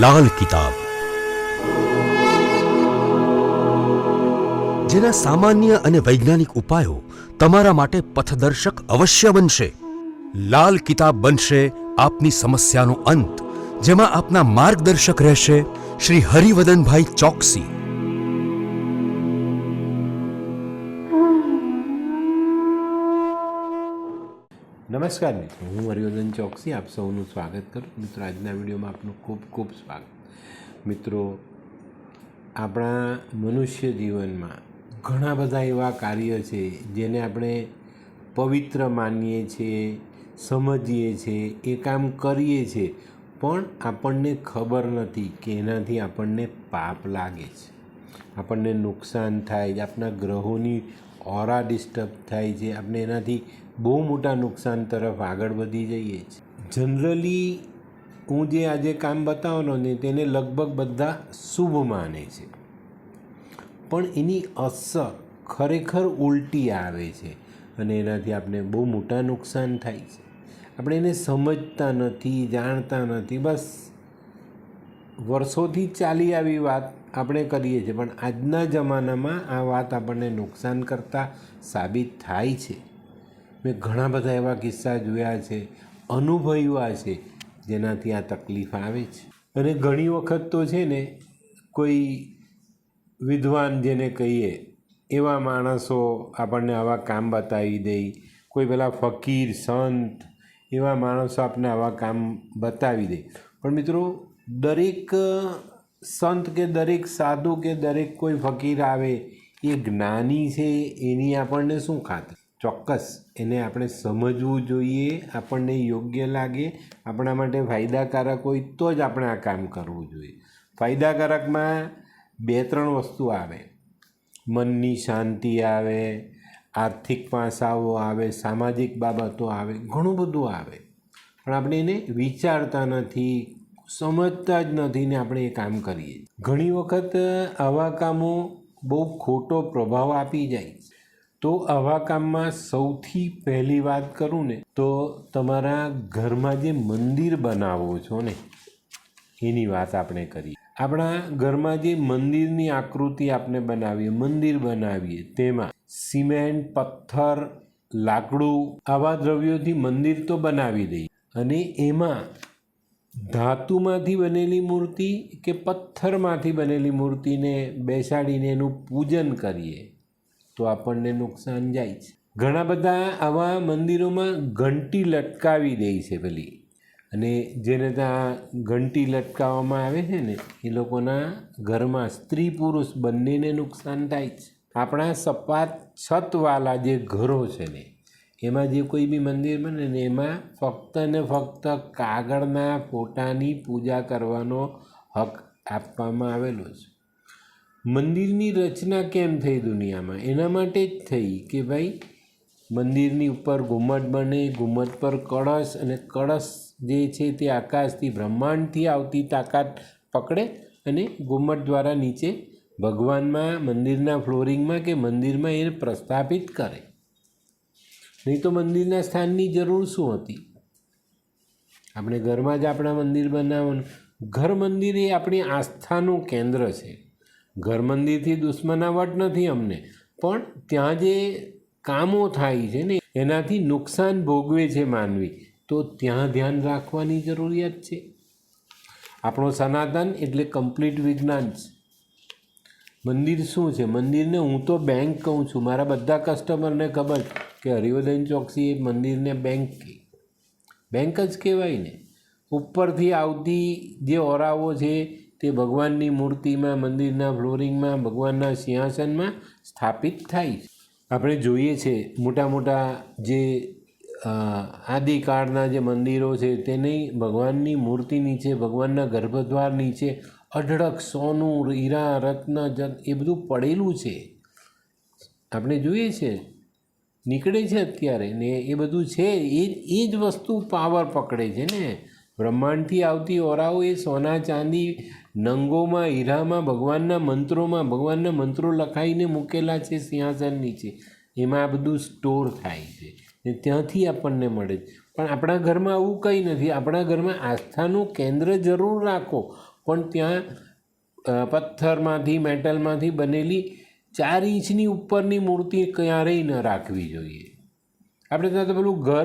લાલ કિતાબ, જેના સામાન્ય અને વૈજ્ઞાનિક ઉપાયો તમારા માટે પથદર્શક અવશ્ય બનશે. લાલ કિતાબ બનશે આપની સમસ્યાનો અંત, જેમાં આપના માર્ગદર્શક રહેશે શ્રી હરિવદનભાઈ ચોકસી. નમસ્કાર મિત્રો, હું હરિવર્ધન ચોકસી આપ સૌનું સ્વાગત કરું. મિત્રો, આજના વિડીયોમાં આપનું ખૂબ ખૂબ સ્વાગત. મિત્રો, આપણા મનુષ્ય જીવનમાં ઘણા બધા એવા કાર્ય છે જેને આપણે પવિત્ર માનીએ છીએ, સમજીએ છીએ, એ કામ કરીએ છીએ, પણ આપણને ખબર નથી કે એનાથી આપણને પાપ લાગે છે, આપણને નુકસાન થાય છે, આપણા ગ્રહોની ઓરા ડિસ્ટર્બ થાય છે, આપણે એનાથી બહુ મોટા નુકસાન તરફ આગળ વધી જઈએ છીએ. જનરલી હું જે આજે કામ બતાવવાનો ને તેને લગભગ બધા શુભ માને છે, પણ એની અસર ખરેખર ઉલટી આવે છે અને એનાથી આપણે બહુ મોટા નુકસાન થાય છે. આપણે એને સમજતા નથી, જાણતા નથી. બસ વર્ષોથી ચાલી આવી વાત આપણે કરીએ છીએ, પણ આજના જમાનામાં આ વાત આપણને નુકસાન કરતા સાબિત થાય છે. મેં ઘણા બધા એવા કિસ્સા જોયા છે, અનુભવ્યા છે, જેનાથી આ તકલીફ આવે છે. અને ઘણી વખત તો છે ને, કોઈ વિદ્વાન જેને કહીએ એવા માણસો આપણને આવા કામ બતાવી દે, કોઈ પેલા ફકીર સંત એવા માણસો આપણને આવા કામ બતાવી દે. પણ મિત્રો, દરેક સંત કે દરેક સાધુ કે દરેક કોઈ ફકીર આવે એ જ્ઞાની છે એની આપણને શું ખાતર? ચોક્કસ એને આપણે સમજવું જોઈએ, આપણને યોગ્ય લાગે, આપણા માટે ફાયદાકારક હોય તો જ આપણે આ કામ કરવું જોઈએ. ફાયદાકારકમાં 2-3 વસ્તુ આવે. મનની શાંતિ આવે, આર્થિક પાસાઓ આવે, સામાજિક બાબતો આવે, ઘણું બધું આવે. પણ આપણે એને વિચારતા નથી, સમજતા જ નથી ને આપણે એ કામ કરીએ. ઘણી વખત આવા કામો બહુ ખોટો પ્રભાવ આપી જાય. તો આવા કામમાં સૌથી પહેલી વાત કરું ને તો તમારા ઘરમાં જે મંદિર બનાવો છો ને એની વાત આપણે કરીએ. આપણા ઘરમાં જે મંદિરની આકૃતિ આપણે બનાવીએ, મંદિર બનાવીએ, તેમાં સિમેન્ટ, પથ્થર, લાકડું આવા દ્રવ્યોથી મંદિર તો બનાવી દઈએ, અને એમાં ધાતુમાંથી બનેલી મૂર્તિ કે પથ્થરમાંથી બનેલી મૂર્તિને બેસાડીને એનું પૂજન કરીએ તો આપણને નુકસાન જાય છે. ઘણા બધા આવા મંદિરોમાં ઘંટી લટકાવી દે છે પેલી, અને જેને ત્યાં ઘંટી લટકાવવામાં આવે છે ને એ લોકોના ઘરમાં સ્ત્રી પુરુષ બંનેને નુકસાન થાય છે. આપણા સપાટ છતવાળા જે ઘરો છે ને એમાં જે કોઈ બી મંદિર બને ને એમાં ફક્ત ને ફક્ત કાગળના ફોટાની પૂજા કરવાનો હક આપવામાં આવેલો છે. મંદિરની રચના કેમ થઈ દુનિયામાં? એના માટે જ થઈ કે ભાઈ મંદિરની ઉપર ઘુમ્મટ બને, ઘુમ્મટ પર કળશ, અને કળશ જે છે તે આકાશથી બ્રહ્માંડથી આવતી તાકાત પકડે અને ઘુમ્મટ દ્વારા નીચે ભગવાનમાં મંદિરના ફ્લોરિંગમાં કે મંદિરમાં એને પ્રસ્થાપિત કરે. નહીં તો મંદિરના સ્થાનની જરૂર શું હતી? આપણે ઘરમાં જ આપણા મંદિર બનાવવાનું. ઘર મંદિર એ આપણી આસ્થાનું કેન્દ્ર છે. ઘર મંદિરથી દુશ્મનાવટ નથી અમને, પણ ત્યાં જે કામો થાય છે ને એનાથી નુકસાન ભોગવે છે માનવી, તો ત્યાં ધ્યાન રાખવાની જરૂરિયાત છે. આપણો સનાતન એટલે કમ્પ્લીટ વિજ્ઞાન છે. મંદિર શું છે? મંદિરને હું તો બેંક કહું છું. મારા બધા કસ્ટમરને ખબર કે હરિવર્ધન ચોકસી એ મંદિરને બેંક જ કહેવાય ને. ઉપરથી આવતી જે ઓરાઓ છે તે ભગવાનની મૂર્તિમાં, મંદિરના ફ્લોરિંગમાં, ભગવાનના સિંહાસનમાં સ્થાપિત થાય છે. આપણે જોઈએ છે મોટા મોટા જે આદિકાળના જે મંદિરો છે તેની ભગવાનની મૂર્તિ નીચે, ભગવાનના ગર્ભદ્વાર નીચે અઢળક સોનું, હીરા, રત્ન એ બધું પડેલું છે. આપણે જોઈએ છે, નીકળે છે અત્યારે ને એ બધું છે. એ જ વસ્તુ પાવર પકડે છે ને. બ્રહ્માંડથી આવતી ઓરાઓ એ સોના, ચાંદી, નંગોમાં, હીરામાં, ભગવાનના મંત્રો લખાઈને મૂકેલા છે સિંહાસન નીચે. એમાં આ બધું સ્ટોર થાય છે ને ત્યાંથી આપણને મળે છે. પણ આપણા ઘરમાં આવું કંઈ નથી. આપણા ઘરમાં આસ્થાનું કેન્દ્ર જરૂર રાખો, પણ ત્યાં પથ્થરમાંથી મેટલમાંથી બનેલી 4 ઇંચની ઉપરની મૂર્તિ ક્યારેય ન રાખવી જોઈએ. આપણે ત્યાં તો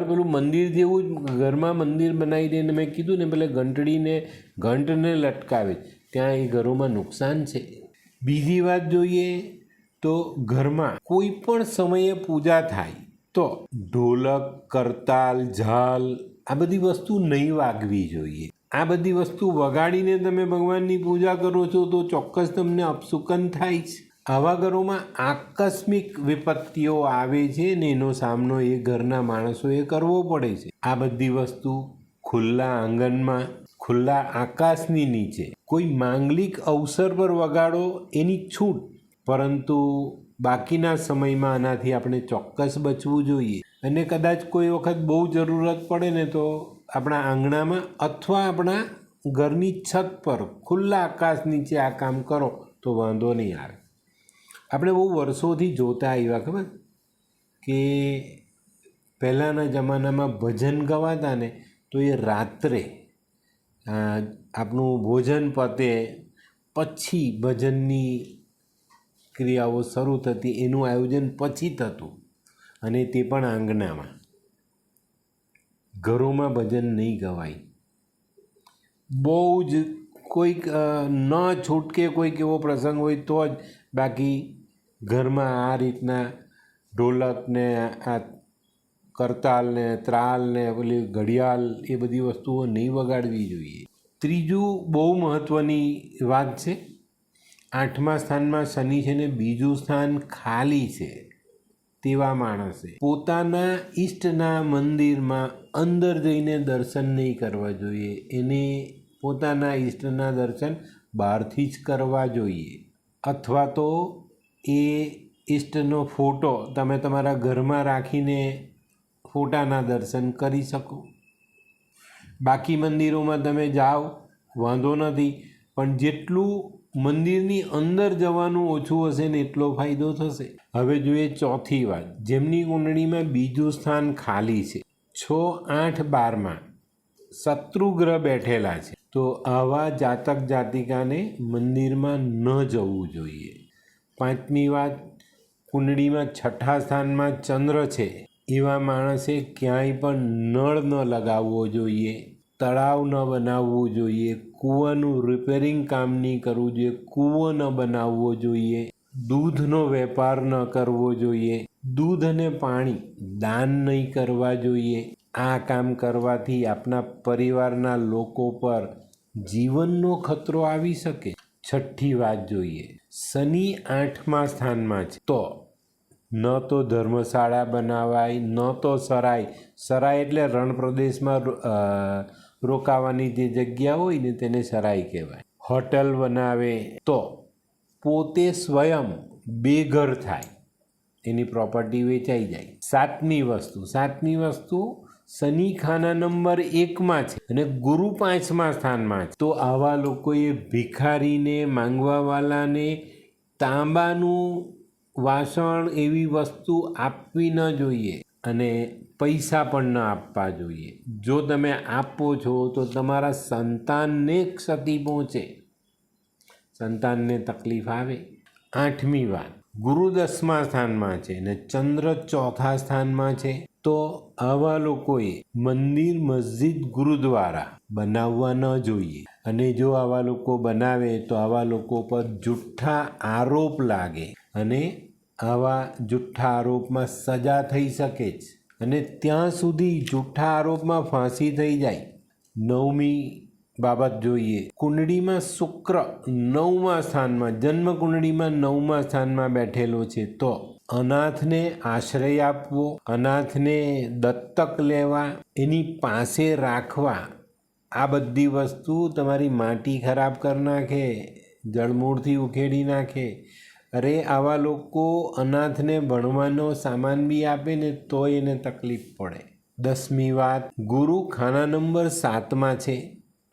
પેલું મંદિર જેવું જ ઘરમાં મંદિર બનાવી દઈને મેં કીધું ને પેલે ઘંટને લટકાવે, ત્યાં એ ઘરોમાં નુકસાન છે. બીજી વાત જોઈએ તો ઘરમાં કોઈ પણ સમયે પૂજા થાય તો ઢોલક, કરતાલ, ઝાલ આ બધી વસ્તુ નહીં વાગવી જોઈએ. આ બધી વસ્તુ વગાડીને તમે ભગવાનની પૂજા કરો છો તો ચોક્કસ તમને અપશુકન થાય છે. આવા ઘરોમાં આકસ્મિક વિપત્તિઓ આવે છે ને એનો સામનો એ ઘરના માણસોએ કરવો પડે છે. આ બધી વસ્તુ ખુલ્લા આંગણમાં, ખુલ્લા આકાશની નીચે કોઈ માંગલિક અવસર પર વગાડો એની છૂટ, પરંતુ બાકીના સમયમાં આનાથી આપણે ચોક્કસ બચવું જોઈએ. અને કદાચ કોઈ વખત બહુ જરૂરત પડે ને તો આપણા આંગણામાં અથવા આપણા ઘરની છત પર ખુલ્લા આકાશ નીચે આ કામ કરો તો વાંધો નહીં આવે. આપણે બહુ વર્ષોથી જોતા આવ્યા, ખબર કે પહેલાંના જમાનામાં ભજન ગવાતા ને તો એ રાત્રે આપણું ભોજન પતે પછી ભજનની ક્રિયાઓ શરૂ થતી, એનું આયોજન પછી થતું, અને તે પણ આંગણામાં. ઘરોમાં ભજન નહીં ગવાય. બહુ જ કોઈક ન છૂટકે કોઈક એવો પ્રસંગ હોય તો જ, બાકી ઘરમાં આ રીતના ઢોલકને, આ કરતાલને, ત્રાલને, પેલી ઘડિયાળ, એ બધી વસ્તુઓ નહીં વગાડવી જોઈએ. ત્રીજું બહુ મહત્ત્વની વાત છે, 8મા સ્થાનમાં શનિ છે ને બીજું સ્થાન ખાલી છે તેવા માણસે પોતાના ઈષ્ટના મંદિરમાં અંદર જઈને દર્શન નહીં કરવા જોઈએ. એને પોતાના ઈષ્ટના દર્શન બહારથી જ કરવા જોઈએ. અથવા તો એ ઈષ્ટનો ફોટો તમે તમારા ઘરમાં રાખીને ફોટાના દર્શન કરી શકો. બાકી મંદિરોમાં તમે જાઓ વાંધો નથી, પણ જેટલું મંદિરની અંદર જવાનું ઓછું હશે ને એટલો ફાયદો થશે. હવે જોઈએ ચોથી વાત, જેમની કુંડળીમાં બીજું સ્થાન ખાલી છે, 6, 8, 12માં શત્રુગ્રહ બેઠેલા છે, તો આવા જાતક જાતિકાને મંદિરમાં ન જવું જોઈએ. 5મી વાત, કુંડળીમાં 6ઠા સ્થાનમાં ચંદ્ર છે, એવા માણસે ક્યાંય પણ નળ ન લગાવવો જોઈએ, તળાવ ન બનાવવું જોઈએ, કૂવાનું રિપેરિંગ કામ નહીં કરવું જોઈએ, કૂવો ન બનાવવો જોઈએ, દૂધનો વેપાર ન કરવો જોઈએ, દૂધ અને પાણી દાન નહીં કરવા જોઈએ. આ કામ કરવાથી આપણા પરિવારના લોકો પર જીવનનો ખતરો આવી શકે. 6ઠ્ઠી વાત જોઈએ, શનિ 8મા સ્થાનમાં છે તો ન તો ધર્મશાળા બનાવાય, ન તો સરાય એટલે રણ પ્રદેશમાં રોકાવાની જે જગ્યા હોય ને તેને સરાય કહેવાય. હોટલ બનાવે તો પોતે સ્વયં બેઘર થાય, એની પ્રોપર્ટી વેચાઈ જાય. 7મી વસ્તુ શનિ ખાના નંબર 1માં છે અને ગુરુ 5મા સ્થાનમાં છે, તો આવા લોકોએ ભિખારીને, માંગવાવાલાને તાંબાનું વાસણ એવી વસ્તુ આપવી ન જોઈએ અને પૈસા પણ ન આપવા જોઈએ. જો તમે આપો છો તો તમારા સંતાનને ક્ષતિ પહોંચે, સંતાનને તકલીફ આવે. 8મી વાત, ગુરુ 10મા સ્થાનમાં છે અને ચંદ્ર 4થા સ્થાનમાં છે, તો આવા લોકોએ મંદિર, મસ્જિદ, ગુરુદ્વારા બનાવવા ન જોઈએ. અને જો આવા લોકો બનાવે તો આવા લોકો પર જુઠ્ઠા આરોપ લાગે અને આવા જુઠ્ઠા આરોપમાં સજા થઈ શકે છે, અને ત્યાં સુધી જુઠ્ઠા આરોપમાં ફાંસી થઈ જાય. 9મી બાબત જોઈએ, કુંડળીમાં શુક્ર 9મા સ્થાનમાં, જન્મ કુંડળીમાં 9મા સ્થાનમાં બેઠેલો છે, તો અનાથને આશ્રય આપવો, અનાથને દત્તક લેવા, એની પાસે રાખવા, આ બધી વસ્તુ તમારી માટી ખરાબ કરી નાખે, જળમૂળથી ઉખેડી નાખે. અરે આવા લોકો અનાથને ભણવાનો સામાન બી આપે ને તો એને તકલીફ પડે. 10મી વાત, ગુરુ ખાના નંબર 7માં છે,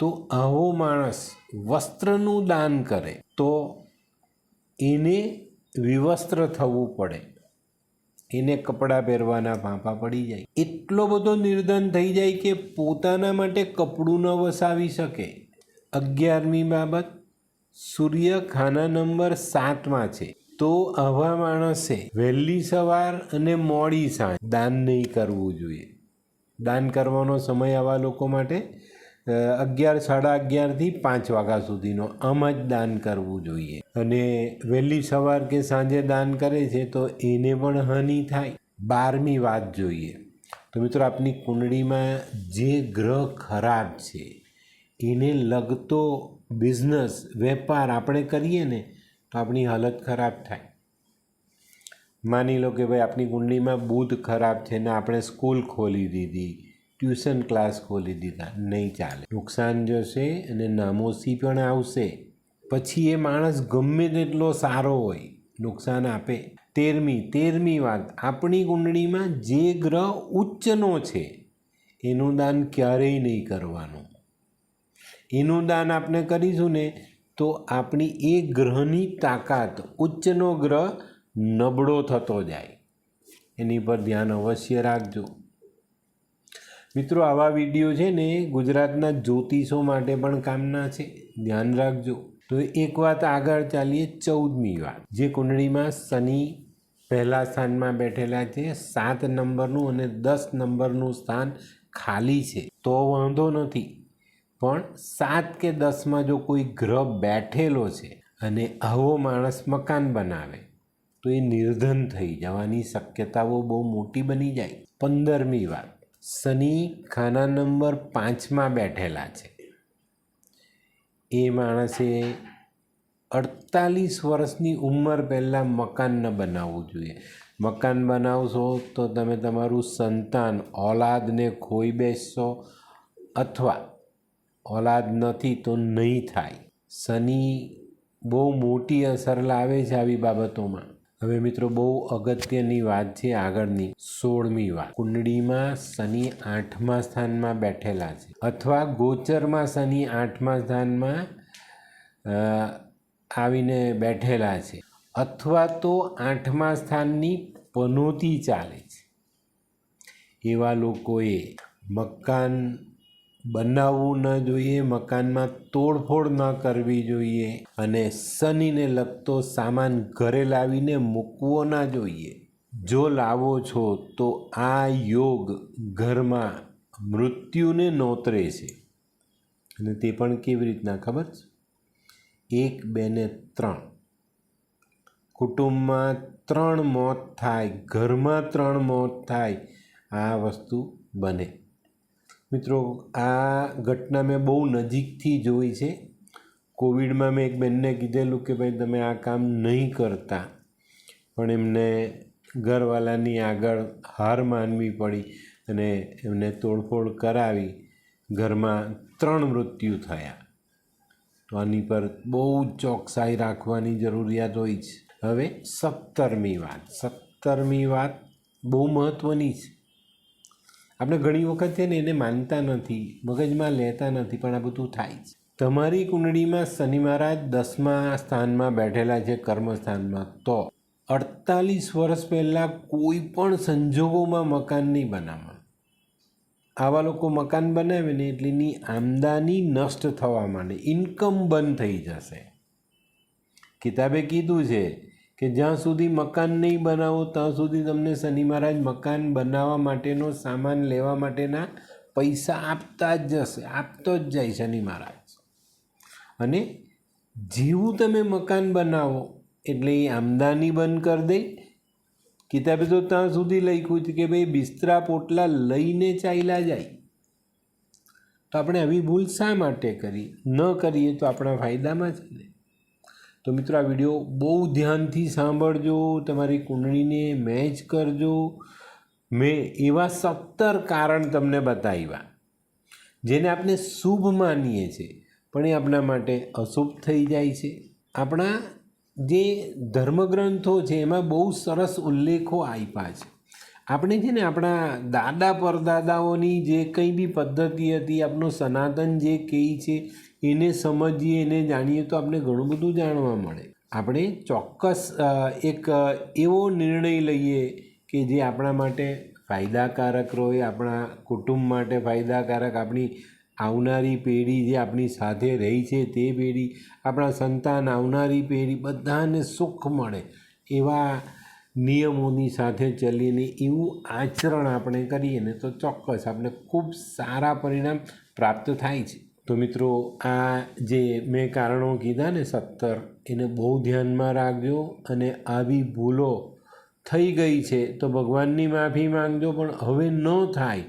તો આવો માણસ વસ્ત્રનું દાન કરે તો એને વિવસ્ત્ર થવું પડે, એને કપડાં પહેરવાના ફાંફા પડી જાય. એટલો બધો નિર્ધન થઈ જાય કે પોતાના માટે કપડું ન વસાવી શકે. 11મી બાબત, સૂર્ય ખાના નંબર 7માં છે, તો આવા માણસે વહેલી સવાર અને મોડી સાંજ દાન નહીં કરવું જોઈએ. દાન કરવાનો સમય આવા લોકો માટે 11, 11:30થી 5 વાગ્યા સુધીનો, આમ જ દાન કરવું જોઈએ. અને વહેલી સવાર કે સાંજે દાન કરે છે તો એને પણ હાનિ થાય. 12મી વાત જોઈએ તો મિત્રો, આપની કુંડળીમાં જે ગ્રહ ખરાબ છે એને લગતો બિઝનેસ, વેપાર આપણે કરીએ ને તો આપણી હાલત ખરાબ થાય. માની લો કે ભાઈ આપણી કુંડળીમાં બુધ ખરાબ છે ને આપણે સ્કૂલ ખોલી દીધી, ટ્યુશન ક્લાસ ખોલી દીધા, નહીં ચાલે. નુકસાન જશે અને નામોસી પણ આવશે. પછી એ માણસ ગમે તેટલો સારો હોય, નુકસાન આપે. 13મી વાત, આપણી કુંડળીમાં જે ગ્રહ ઉચ્ચનો છે એનું દાન ક્યારેય નહીં કરવાનું. એનું દાન આપણે કરીશું ને તો આપણી એ ગ્રહની તાકાત, ઉચ્ચનો ગ્રહ નબળો થતો જાય. એની પર ધ્યાન અવશ્ય રાખજો. મિત્રો, આવા વિડીયો છે ને ગુજરાતના જ્યોતિષો માટે પણ કામના છે, ધ્યાન રાખજો. તો એક વાત આગળ ચાલીએ. 14મી વાત, જે કુંડળીમાં શનિ પહેલા સ્થાનમાં બેઠેલા છે, 7 નંબરનું અને 10 નંબરનું સ્થાન ખાલી છે તો વાંધો નથી, પણ 7 કે 10માં જો કોઈ ગ્રહ બેઠેલો છે અને આવો માણસ મકાન બનાવે તો એ નિર્ધન થઈ જવાની શક્યતાઓ બહુ મોટી બની જાય. 15મી વાત, શનિ ખાના નંબર 5માં બેઠેલા છે, એ માણસે 48 વર્ષની ઉંમર પહેલાં મકાન ન બનાવવું જોઈએ. મકાન બનાવશો તો તમે તમારું સંતાન, ઓલાદને ખોઈ બેસશો, અથવા ઓલાદ નથી તો નહીં થાય. શનિ બહુ મોટી અસર લાવે છે આવી બાબતોમાં. હવે મિત્રો, બહુ અગત્યની વાત છે આગળની. 16મી વાત, કુંડળીમાં શનિ 8મા સ્થાનમાં બેઠેલા છે અથવા ગોચરમાં શનિ 8મા સ્થાનમાં આવીને બેઠેલા છે, અથવા તો 8મા સ્થાનની પનોતી ચાલે છે, એવા લોકોએ મકાન બનાવવું ન જોઈએ, મકાનમાં તોડફોડ ન કરવી જોઈએ અને શનિને લગતો સામાન ઘરે લાવીને મૂકવો ના જોઈએ. જો લાવો છો તો આ યોગ ઘરમાં મૃત્યુને નોતરે છે. અને તે પણ કેવી રીતના ખબર છે? 1, 2 ને 3, કુટુંબમાં 3 મોત થાય, ઘરમાં 3 મોત થાય, આ વસ્તુ બને. મિત્રો, આ ઘટના મેં બહુ નજીકથી જોઈ છે. કોવિડમાં મેં એક બેનને કીધેલું કે ભાઈ તમે આ કામ નહીં કરતા, પણ એમને ઘરવાલાની આગળ હાર માનવી પડી અને એમને તોડફોડ કરાવી, ઘરમાં 3 મૃત્યુ થયા. તો આની પર બહુ ચોકસાઈ રાખવાની જરૂરિયાત હોય છે. હવે 17મી વાત બહુ મહત્ત્વની છે. આપણે ઘણી વખત છે ને એને માનતા નથી, મગજમાં લેતા નથી, પણ આ બધું થાય છે. તમારી કુંડળીમાં શનિ મહારાજ 10મા સ્થાનમાં બેઠેલા છે, કર્મસ્થાનમાં, તો 48 વર્ષ પહેલાં કોઈ પણ સંજોગોમાં મકાન નહીં બનાવવા. આવા લોકો મકાન બનાવે ને એટલે એની આમદની નષ્ટ થવા માંડે, ઇન્કમ બંધ થઈ જશે. કિતાબે કીધું છે કે જ્યાં સુધી મકાન નહીં બનાવો ત્યાં સુધી તમને શનિ મહારાજ મકાન બનાવવા માટેનો સામાન લેવા માટેના પૈસા આપતા જ જશે, આપતો જ જાય શનિ મહારાજ. અને જેવું તમે મકાન બનાવો એટલે એ આમદની બંધ કરી દે. કિતાબે તો ત્યાં સુધી લખ્યું છે કે ભાઈ બિસ્તરા પોટલા લઈને ચાલ્યા જાય. તો આપણે આવી ભૂલ શા માટે કરી? ન કરીએ તો આપણા ફાયદામાં છે ને. તો મિત્રો, આ વિડીયો બહુ ધ્યાનથી સાંભળજો, તમારી કુંડળીને મેચ કરજો. મેં એવા 17 કારણ તમને બતાવ્યા જેને આપણે શુભ માનીએ છીએ, પણ એ આપણા માટે અશુભ થઈ જાય છે. આપણા જે ધર્મગ્રંથો છે એમાં બહુ સરસ ઉલ્લેખો આપ્યા છે. આપણે છે ને આપણા દાદા પરદાદાઓની જે કંઈ બી પદ્ધતિ હતી, આપણું સનાતન જે કહે છે એને સમજીએ, એને જાણીએ તો આપણે ઘણું બધું જાણવા મળે. આપણે ચોક્કસ એક એવો નિર્ણય લઈએ કે જે આપણા માટે ફાયદાકારક રહે, આપણા કુટુંબ માટે ફાયદાકારક, આપણી આવનારી પેઢી જે આપણી સાથે રહી છે તે પેઢી, આપણા સંતાન, આવનારી પેઢી બધાને સુખ મળે એવા નિયમોની સાથે ચલીને એવું આચરણ આપણે કરીએ ને તો ચોક્કસ આપણે ખૂબ સારા પરિણામ પ્રાપ્ત થાય છે. તો મિત્રો, આ જે મેં કારણો કીધા ને 17 એને બહુ ધ્યાનમાં રાખજો. અને આવી ભૂલો થઈ ગઈ છે તો ભગવાનની માફી માંગજો, પણ હવે ન થાય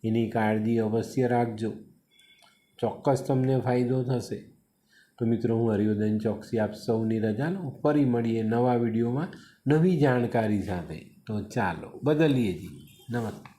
એની કાળજી અવશ્ય રાખજો. ચોક્કસ તમને ફાયદો થશે. તો મિત્રો, હું હરિવર્ધન ચોકસી આપ સૌની રજા લઉં. ફરી મળીએ નવા વિડીયોમાં નવી જાણકારી સાથે. તો ચાલો બદલીએ જી. નમસ્કાર.